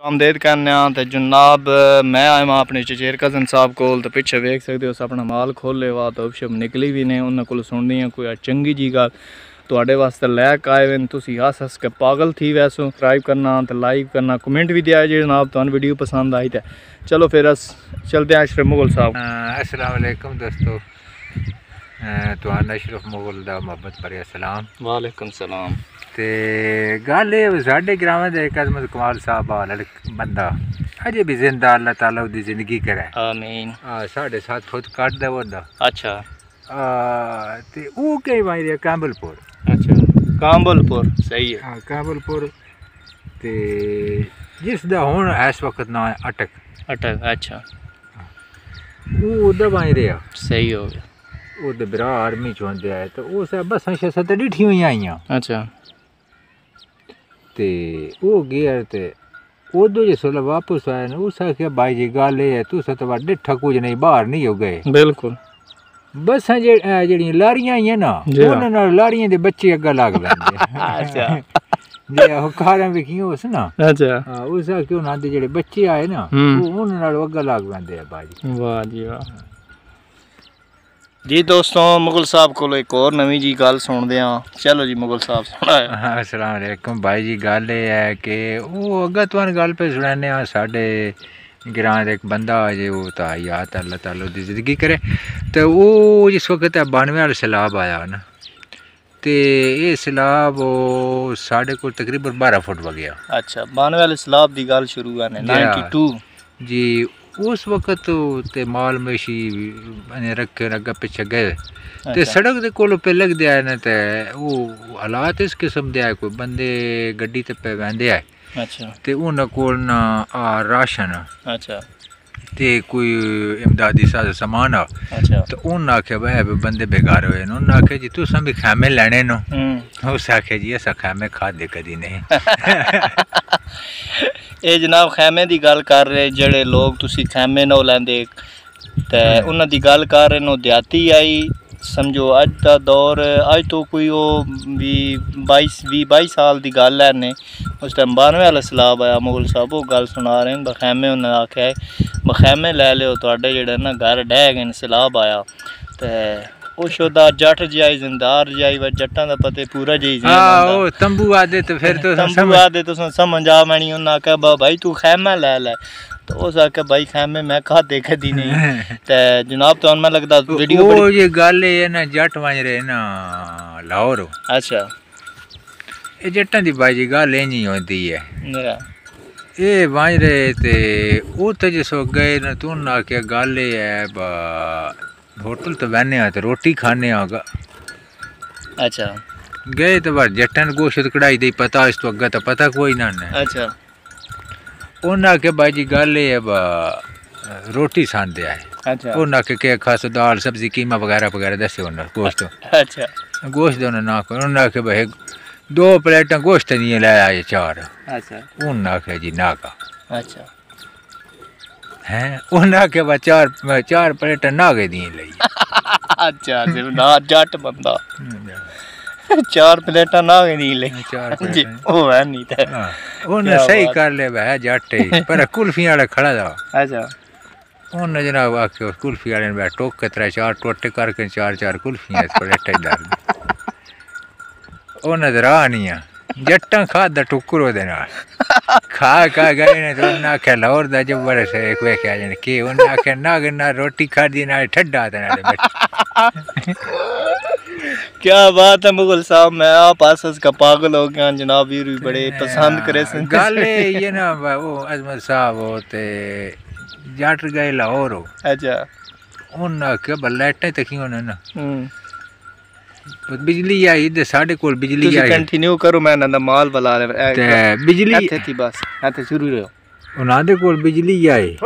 आमदेद करने तो जनाब मैं आया वहाँ अपने चचेर कज़न साहब को तो पिछे वेख सकते हो अपना माल खोले वा तो उपशप निकली भी नहीं उन्होंने को सुननी है कोई चंगी जी गल तुहाडे वास्ते लैक आए हुए तुसी हस हस के पागल थी वैसो सब्सक्राइब करना तो लाइक करना कमेंट भी दिया जी जनाब तुहानू वीडियो पसंद आई तो चलो फिर अस चलते हैं अशरफ मुगल साहब। अस्सलाम वालेकुम दोस्तों, तुहानू अशरफ मुगल दा मोहब्बत भरे सलाम। वालेकुम सलाम। ते गल ये साढ़े ग्राम के एक अजमत कमाल साहब वाला बंदा अजे भी जिंदा अल्लाह ताला उसकी जिंदगी करे आमीन। 7.5 फुट कट दे वो अच्छा ते वो कई बार कांबलपुर। अच्छा कांबलपुर सही है। हाँ कांबलपुर ते जिसदा हुण इस वक्त ना अटक अटक। अच्छा वो उधर बाई रहा सही हो गया। वो बिरा आर्मी च होंदे आए तो उस बसां शसां ते डिठी हुई आईयां। अच्छा ते वो गया ते उदो जिसलै वापस आए ना उस आखेआ भाई जी गल ये है तुस तो डिठा कुछ नहीं बाहर नहीं हो गए। बिल्कुल बसां जेहड़ियां लारियां आईयां ना उन्हां नाल लारियां दे बच्चे अग्गे लग पैंदे। अच्छा जे ओह कारां विखियां उस ना। अच्छा हां उस आखेआ उन्हां दे जेहड़े बच्चे आए ना उन्हां नाल अग्गे लग पैंदे आ भाई। वाह जी वाह जी। दोस्तों मुगल साहब को एक और नवी जी गल सुनते हैं। चलो जी मुगल साहब सुनाओ। अस्सलाम वालेकुम भाई जी। गल ये है कि वो अग्गे तुहानू गल पे सुनाने साढ़े ग्रां दे एक बंदा जे वो तो याद अल्लाह ताला दी जिंदगी करे तो वो जिस वक्त 92 वाला सैलाब आया ना तो ये सैलाब वो साढ़े को तकरीबन 12 फुट हो गया। अच्छा 92 वाले सैलाब की गल शुरू है 92 जी। उस वक्त ते माल मवेशी रखे अगे पिछे गए ते सड़क दे कोल पे लग दिया ना ते वो हालात इस किस्म दे आए कोई बंदे गड्डी ते पे वैंदे आए। अच्छा ते उन्हां कोल ना राशन। अच्छा ते कोई इमदादी सामान आ। अच्छा तो उन्हें आखेआ भाई बंदे बेकार होए न उन्हें आखेआ जी तुसां भी खैमे लैने न। उस आखेआ जी असां खैमे खादे कदी नहीं। ये जनाब खैमे की गल कर रहे जेड़े लोग तुसी खैमे न लैंदे ते उन्हां दी गल कर रहे न देहाती आई समझो अज का दौर अज तो कोई वो भी 22 साल की गल है ने उस टाइम 92 वाला सैलाब आया मुगल साहब वो गल सुना रहे हैं बखैमे उन्हें आख्या बखैमे लै लियो तुहाडे जेड़े ना घर डह गए सैलाब आया ते ओ शोदा जट जाई जिंदार जाई व जट्टां दा पते पूरा जाई ओ तंबू आदे तो फिर तो तंबू आदे तो समझ आ मैनी उन्हें आख्या भाई तू खैमा लै तो उस आख्या भाई खैमे मैं खादे कदी नहीं। ते जनाब तो मैं लगदा वीडियो वो ये गल है ना जट वंज रहे ना लाहौर। अच्छा ये जट्टां दी बाजी गल नहीं होंदी है ये वंज रहे ते ओ ते जिस गए ना तू ना आख्या गल है होटल तो बहने तो रोटी खाने आगा। अच्छा गए तो बस जट्टन गोश्त कढ़ाई दी पता इस तो अग्गे तो पता कोई ना। अच्छा उन्हें आख्या भाई जी गल है रोटी सांदे आए। अच्छा उन्हें आख्या के खास दाल सब्जी कीमा वगैरह वगैरह दसे उन्हें गोश्त। अच्छा गोश्त उन्हें ना उन्हें आख्या भाई 2 प्लेटां गोश्त दियां लै आए 4। अच्छा उन्हें आख्या जी ना का। अच्छा हैं उन्हें आख्या भाई 4 प्लेटां नागे दियां लई। अच्छा ना जट बंदा 4 प्लेटां नागे दी ले 4 जी ओ है नहीं ते उन्हें सही कर ले भाई जट पर कुल्फियां वाला खड़ा था। अच्छा उन्हें जनाब आख्या कुल्फी वाले ने टोक के 3-4 टोटे करके 4 कुल्फियां इस प्लेट डाल उन्हें तो राह नहीं है जट्टां खादा टुक्कर ओदे नाल खा गए ने तो उन्हें आख्या लाहौर दा जब बड़े से एक वेख्या जने के उन्हें आख्या नाग ना रोटी खादी ना ठड्डा ते नाले बैठ। क्या बात है मुगल साहब मैं आप हंस का पागल हो गया जनाब ये बड़े पसंद करे गल ये ना वो अजमत साहब हो ते जट गए लाहौर हो। अच्छा उन्हें आख्या लाइटां तकी होने ना बिजली आई ते साढ़े कोल बिजली आई कंटिन्यू करो मैं ना माल वाला ते बिजली इत्थे थी बस इत्थे शुरू रहो उन्हां दे कोल बिजली आई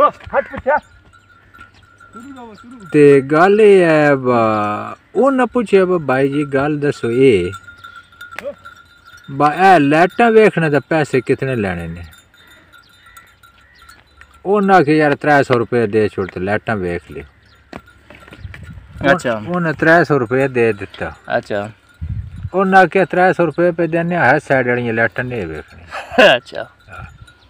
ते गल है उन्हें पूछया भाई जी गल दसो ये लाइटां वेखने दे पैसे कितने लेने ने। उन्हें आख्या यार 300 रुपये दे छोड़ ते लाइटां वेख ले। अच्छा उन्हें 300 रुपये दे दिता। अच्छा उन्हें आख्या 300 रुपये पे देने है साइड वाली लाइटां नहीं वेखनी। अच्छा